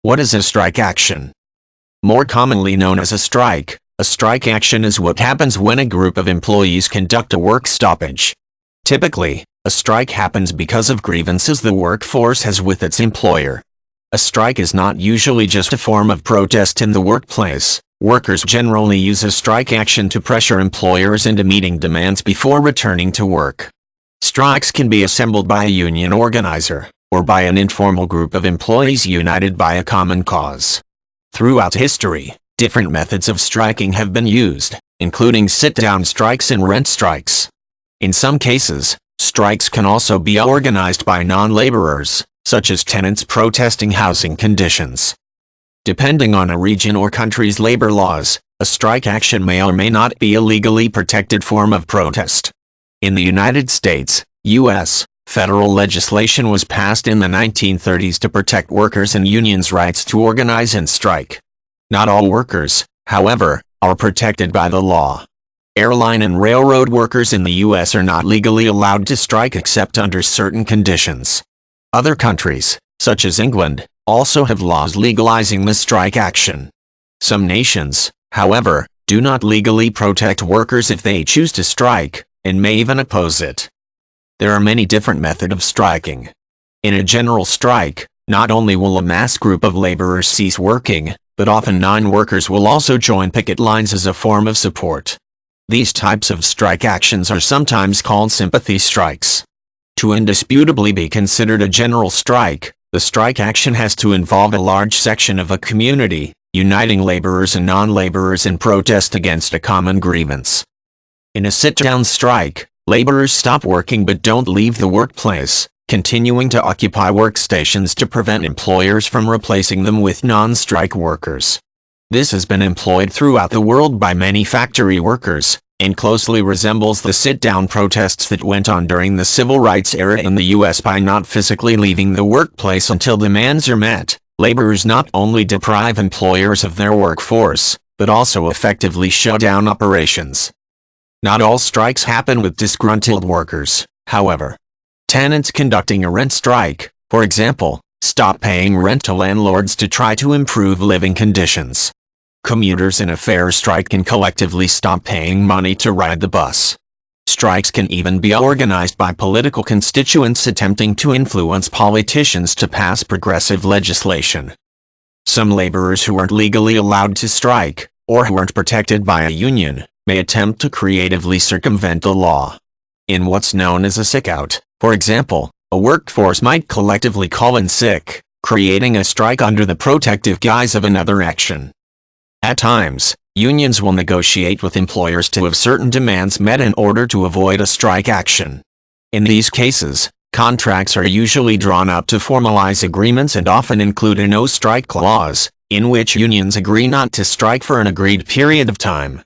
What is a strike action? More commonly known as a strike action is what happens when a group of employees conduct a work stoppage. Typically, a strike happens because of grievances the workforce has with its employer. A strike is not usually just a form of protest in the workplace. Workers generally use a strike action to pressure employers into meeting demands before returning to work. Strikes can be assembled by a union organizer, or by an informal group of employees united by a common cause. Throughout history, different methods of striking have been used, including sit-down strikes and rent strikes. In some cases, strikes can also be organized by non-laborers, such as tenants protesting housing conditions. Depending on a region or country's labor laws, a strike action may or may not be a legally protected form of protest. In the United States, U.S., federal legislation was passed in the 1930s to protect workers and unions' rights to organize and strike. Not all workers, however, are protected by the law. Airline and railroad workers in the U.S. are not legally allowed to strike except under certain conditions. Other countries, such as England, also have laws legalizing the strike action. Some nations, however, do not legally protect workers if they choose to strike, and may even oppose it. There are many different methods of striking. In a general strike, not only will a mass group of laborers cease working, but often non-workers will also join picket lines as a form of support. These types of strike actions are sometimes called sympathy strikes. To indisputably be considered a general strike, the strike action has to involve a large section of a community, uniting laborers and non-laborers in protest against a common grievance. In a sit-down strike, laborers stop working but don't leave the workplace, continuing to occupy workstations to prevent employers from replacing them with non-strike workers. This has been employed throughout the world by many factory workers, and closely resembles the sit-down protests that went on during the civil rights era in the U.S. By not physically leaving the workplace until demands are met, laborers not only deprive employers of their workforce, but also effectively shut down operations. Not all strikes happen with disgruntled workers, however. Tenants conducting a rent strike, for example, stop paying rent to landlords to try to improve living conditions. Commuters in a fare strike can collectively stop paying money to ride the bus. Strikes can even be organized by political constituents attempting to influence politicians to pass progressive legislation. Some laborers who aren't legally allowed to strike, or who aren't protected by a union, may attempt to creatively circumvent the law. In what's known as a sick-out, for example, a workforce might collectively call in sick, creating a strike under the protective guise of another action. At times, unions will negotiate with employers to have certain demands met in order to avoid a strike action. In these cases, contracts are usually drawn up to formalize agreements and often include a no-strike clause, in which unions agree not to strike for an agreed period of time.